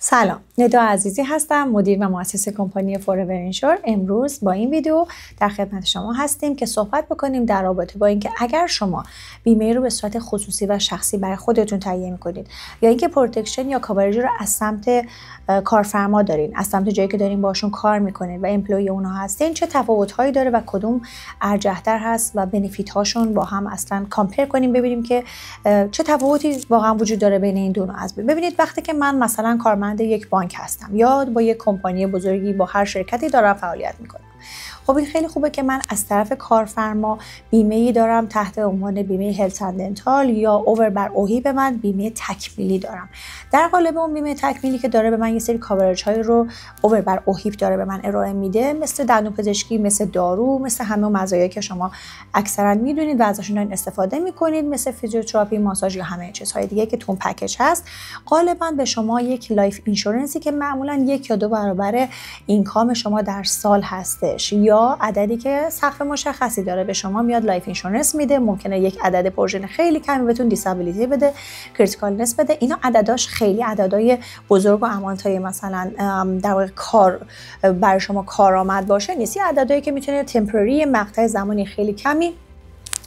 سلام، ندا عزیزی هستم، مدیر و مؤسس کمپانی فوراور اینشور. امروز با این ویدیو در خدمت شما هستیم که صحبت بکنیم در رابطه با اینکه اگر شما بیمه رو به صورت خصوصی و شخصی برای خودتون تهیه می‌کنید یا اینکه پروتکشن یا کاورج رو از سمت کارفرما دارین، از سمت جایی که دارین باشون کار می‌کنید و امپلوی اونها هستین، چه تفاوت‌هایی داره و کدوم ارجح‌تر هست و بنفیت هاشون با هم اصلا کامپیر کنیم ببینیم که چه تفاوتی واقعا وجود داره بین این دو نوع. ببینید وقتی که من مثلا کارمند یک بانک هستم یا با یک کمپانی بزرگی با هر شرکتی دارم فعالیت میکنم، خب این خیلی خوبه که من از طرف کارفرما بیمه‌ای دارم تحت عنوان بیمه هلت اند دنتال یا اوور بر اوهیب من بیمه تکمیلی دارم. در قالب اون بیمه تکمیلی که داره به من یه سری کاورج های رو اوور بر اوهیب داره به من ارائه میده، مثل دندونپزشکی، مثل دارو، مثل همه مزایایی که شما اکثرا میدونید و ازشون دارین استفاده میکنید، مثل فیزیوتراپی، ماساژ یا همه چیزهای دیگه که تو پکیج هست. غالبا به شما یک لایف اینشورنسی که معمولا 1 یا 2 برابر اینکام شما در سال هستش یا عددی که سقف مشخصی داره به شما میاد لایف اینشورنس میده. ممکنه یک عدد پورژن خیلی کمی بهتون دیسابیلیتی بده، کریتیکالنس بده. اینا عدداش خیلی عددهای بزرگ و امانتای مثلا در واقع کار برای شما کارآمد باشه نیست. یه عددهایی که میتونه تمپرری مقطع زمانی خیلی کمی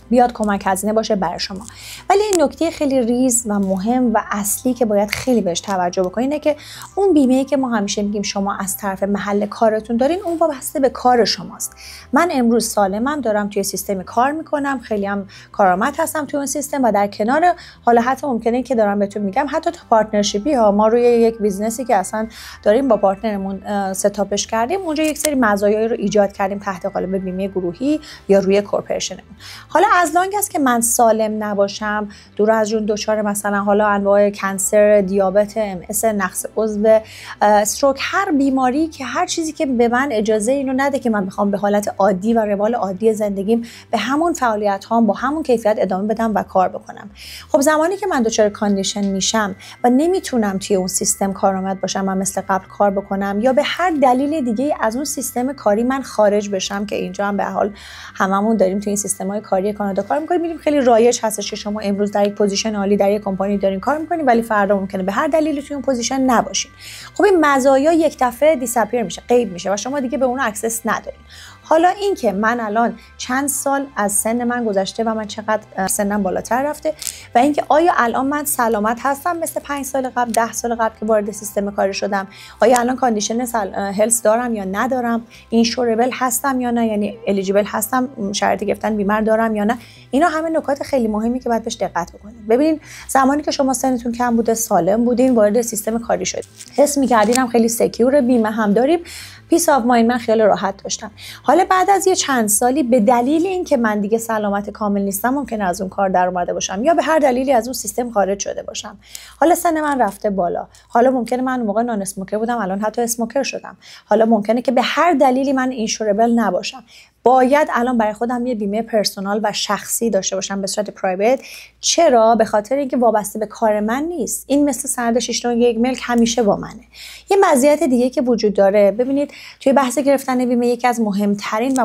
بیاد کمک هزینه باشه برای شما. ولی این نکته خیلی ریز و مهم و اصلی که باید خیلی بهش توجه بکنید اینه که اون بیمه‌ای که ما همیشه میگیم شما از طرف محل کارتون دارین، اون وابسته به کار شماست. من امروز سالمم، دارم توی سیستم کار میکنم، خیلی هم کارآمد هستم توی اون سیستم و در کنار حالا حتی ممکنه که دارم بهتون میگم حتی تو پارتنرشیپی ها ما روی یک بیزنسی که اصلا داریم با پارتنرمون ستاپش کردیم، اونجا یک سری مزایایی رو ایجاد کردیم تحت قالب بیمه گروهی یا روی کورپوریشنمون. حالا از لانگ است که من سالم نباشم، دور از جون دچار مثلا حالا انواع کنسر، دیابت، ام اس، نقص عضو، استروک، هر بیماری که هر چیزی که به من اجازه اینو نده که من بخوام به حالت عادی و روال عادی زندگیم به همون فعالیت هام با همون کیفیت ادامه بدم و کار بکنم. خب زمانی که من دچار کاندیشن میشم و نمیتونم توی اون سیستم کارآمد باشم و مثل قبل کار بکنم یا به هر دلیل دیگه از اون سیستم کاری من خارج بشم، که اینجا هم به حال هممون داریم توی این سیستم‌های کاری کانادا کار می‌کنیم، می‌بینیم خیلی رایج هستش که شما امروز در یک پوزیشن عالی در یک کمپانی دارین کار می‌کنین ولی فردا ممکنه به هر دلیلی توی اون پوزیشن نباشین. خب این مزایا یک دفعه دیساپیر میشه، غیب میشه و شما دیگه به اون اکسس ندارین. حالا این که من الان چند سال از سن من گذشته و من چقدر سنم بالاتر رفته و اینکه آیا الان من سلامت هستم مثل 5 سال قبل، 10 سال قبل که وارد سیستم کاری شدم، آیا الان کاندیشن هلث دارم یا ندارم، اینشوربل هستم یا نه، یعنی الیجیبل هستم، شرط گرفتن بیمه دارم یا نه. اینا همه نکات خیلی مهمی که باید بهش دقت بکنید. ببینید زمانی که شما سنتون کم بوده، سالم بودین، وارد سیستم کاری شدید، حس می‌کردین هم خیلی سکیور، بیمه هم داریم، پیس آف مایند، من خیال راحت داشتم. حالا بعد از یه چند سالی به دلیل اینکه من دیگه سلامت کامل نیستم، ممکنه از اون کار در اومده باشم یا به هر دلیلی از اون سیستم خارج شده باشم. حالا سن من رفته بالا، حالا ممکنه من اون موقع نان اسموکر بودم، الان حتی اسموکر شدم. حالا ممکنه که به هر دلیلی من اینشوربل نباشم. باید الان برای خودم یه بیمه پرسونال و شخصی داشته باشم به صورت پرایوت. چرا؟ به خاطر اینکه وابسته به کار من نیست. این مثل سند 691 ملک همیشه با منه. یه مزیت دیگه که وجود داره، ببینید توی بحث گرفتن بیمه یکی از مهمترین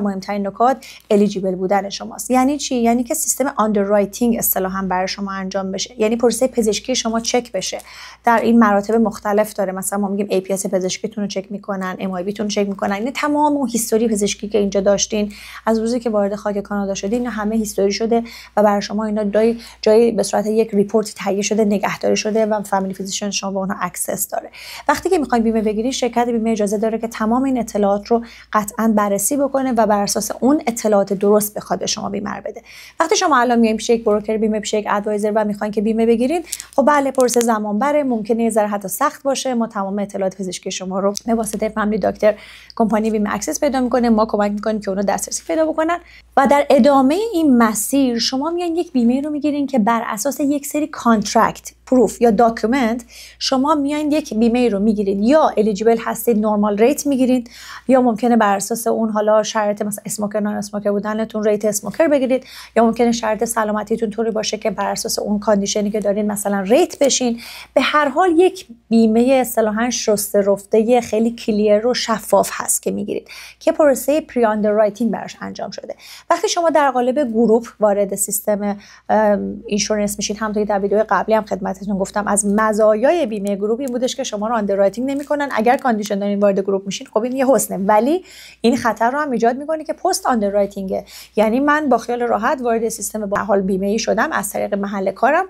نکات الیجیبل بودن شماست. یعنی چی؟ یعنی که سیستم آندررایتینگ اصطلاحاً برای شما انجام بشه، یعنی پروسه پزشکی شما چک بشه. در این مراتب مختلف داره، مثلا ما میگیم ای پی اس پزشکیتون رو چک میکنن، ام آی بی تون رو چک میکنن، این تمام اون هیستوری پزشکی که اینجا داشتین از روزی که وارد خاک کانادا شدین همه هیستوری شده و برای شما اینا جای به صورت یک ریپورت تهیه شده، نگهداری شده و فامیلی فیزیشن شما به اونها اکسس داره. وقتی که میخواین بیمه بگیرید، شرکت بیمه اجازه داره که تمام این اطلاعات رو قطعاً بررسی بکنه و بر اساس اون اطلاعات درست بخواد به شما بیمه بده. وقتی شما الان میاین پیش یک بروکر بیمه، پیش یک ادوایزر و میخواین که بیمه بگیرید، خب بله پروسه زمان بره، ممکنه یه ذره حتی سخت باشه. ما تمام اطلاعات پزشکی شما رو به واسطه فامیلی دکتر کمپانی بیمه اکسس پیدا میکنه، ما کمک میکنیم که اونو دسترسی پیدا بکنن و در ادامه این مسیر شما میان یک بیمه رو میگیرین که بر اساس یک سری کانترکت، پروف یا داکیومنت شما میان یک بیمه رو میگیرین، یا الیجیبل هستید نورمال ریت میگیرین، یا ممکنه بر اساس اون حالا شرط مثلا اسموکر نان اسموکر بودنتون ریت اسموکر بگیرید، یا ممکنه شرط سلامتیتون طوری باشه که بر اساس اون کاندیشنی که دارین مثلا ریت بشین. به هر حال یک بیمه اصطلاحاً شسته رفته خیلی کلیر و شفاف هست که میگیرید که پروسه پری آندررایتینگ براش انجام شده. وقتی شما در قالب گروپ وارد سیستم اینشورنس میشید، همونطوری در ویدیو قبلی هم خدمت خدمتتون گفتم از مزایای بیمه گروپ این بودش که شما رو آندررایتینگ نمی‌کنن. اگر کاندیشن دارین وارد گروپ میشین خب این یه حسنه، ولی این خطر رو هم ایجاد می‌کنه که پست آندررایتینگ، یعنی من با خیال راحت وارد سیستم با حال بیمه‌ای شدم، از طریق محل کارم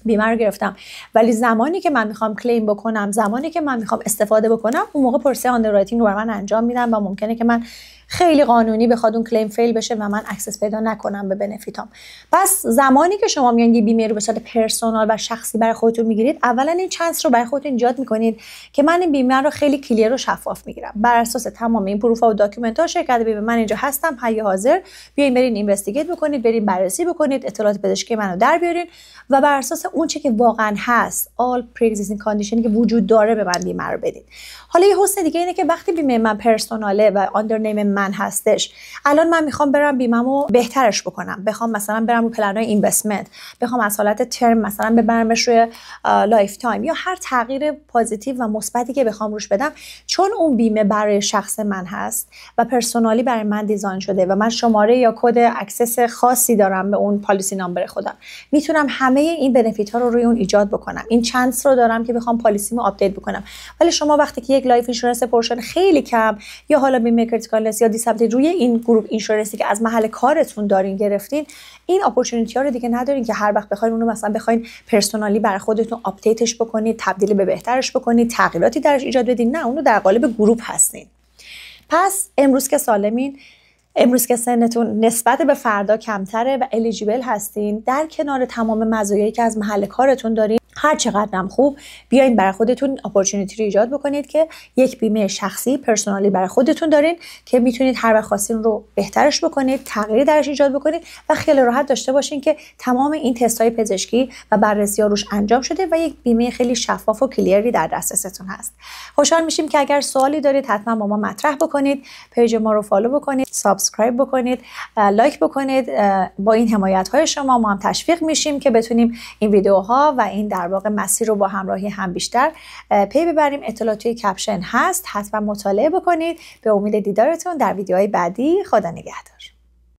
بیمه رو گرفتم، ولی زمانی که من میخوام کلیم بکنم، زمانی که من میخوام استفاده بکنم، اون موقع پروسه آندررایتینگ رو برای من انجام میدم و ممکنه که من خیلی قانونی بخواد اون کلیم فیل بشه و من اکسس پیدا نکنم به بنفیتام. پس زمانی که شما میان یه بیمه رو به صورت پرسونال و شخصی برای خودتون میگیرید، اولا این چانس رو برای خودتون ایجاد میکنید که من این بیمه رو خیلی کلیر و شفاف میگیرم. بر اساس تمام این پروف و داکیومنت ها شرکت بیمه من اینجا هستم، حی حاضر، بیاین برین اینوستیگیت بکنید، برین بررسی بکنید، اطلاعات پزشکی منو در بیارین و بر اساس اون چه که واقعا هست، all pre-existing conditionی که وجود داره به من بیمه رو بدید. حالا یه حسن دیگه اینه که وقتی بیمه من پرسوناله و آندر نیم من هستش، الان من میخوام برم بیمه‌مو بهترش بکنم، بخوام مثلا برم رو پلن‌های اینوستمنت، بخوام از حالت ترم مثلا ببرمش روی لایف تایم یا هر تغییر پوزیتیو و مثبتی که بخوام روش بدم، چون اون بیمه برای شخص من هست و پرسونالی برای من دیزاین شده و من شماره یا کد اکسس خاصی دارم به اون پالیسی نامبر خودم، میتونم همه این بنفیت ها رو روی اون ایجاد بکنم. این چانس رو دارم که بخوام پالیسیمو آپدیت بکنم. ولی شما وقتی که یک لایف اینشورنس پورشن خیلی کم یا حالا بیمه کریتیکالنس یا دیسابیلیتی روی این گروپ اینشورنسی که از محل کارتون دارین گرفتین، این اپورتونیتی ها رو دیگه ندارین که هر وقت بخواید اونو مثلا بخواید پرسونالی برای خودتون آپدیتش بکنید، تبدیل به بهترش بکنید، تغییراتی درش ایجاد بدین. نه، اونو در قالب گروپ هستین. پس امروز که سالمین، امروز که سنتون نسبت به فردا کمتره و الیجیبل هستین، در کنار تمام مزایایی که از محل کارتون دارین، هر چقدرم خوب بیاین برای خودتون اپورتونیتی رو ایجاد بکنید که یک بیمه شخصی پرسونالی برای خودتون دارین که میتونید هر وقت خواستین رو بهترش بکنید، تغییری درش ایجاد بکنید و خیلی راحت داشته باشین که تمام این تست‌های پزشکی و بررسی‌ها روش انجام شده و یک بیمه خیلی شفاف و کلیری در دسترستون هست. خوشحال میشیم که اگر سوالی دارید حتما با ما مطرح بکنید، پیج ما رو فالو بکنید، سابسکرایب بکنید، لایک بکنید. با این حمایت‌های شما ما هم تشویق میشیم که بتونیم این ویدیوها و این در واقع مسیر رو با همراهی هم بیشتر پی ببریم. اطلاعات توی کپشن هست، حتما مطالعه بکنید. به امید دیدارتون در ویدیوهای بعدی. خدا نگهدار.